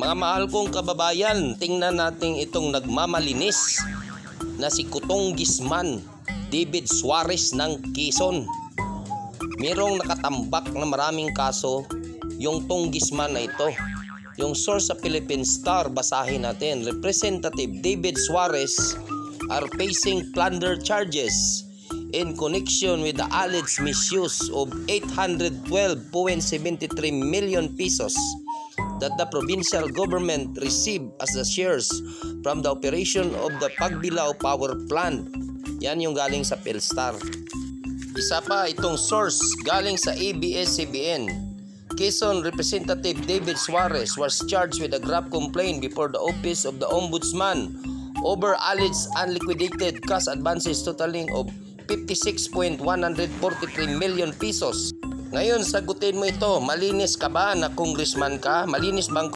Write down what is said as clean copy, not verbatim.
Mga mahal kong kababayan, tingnan natin itong nagmamalinis na si Kutong Gisman David Suarez ng Quezon. Merong nakatambak na maraming kaso yung Tong Gisman na ito. Yung source sa Philippine Star, basahin natin. Representative David Suarez are facing plunder charges in connection with the alleged misuse of 812.73 million pesos that the provincial government received as the shares from the operation of the Pagbilao Power Plant. Yan yung galing sa Philstar. Isa pa itong source galing sa ABS-CBN. Quezon Representative David Suarez was charged with a grave complaint before the Office of the Ombudsman over alleged unliquidated cash advances totaling of 56.143 million pesos. Ngayon, sagutin mo ito. Malinis ka ba na congressman ka? Malinis bang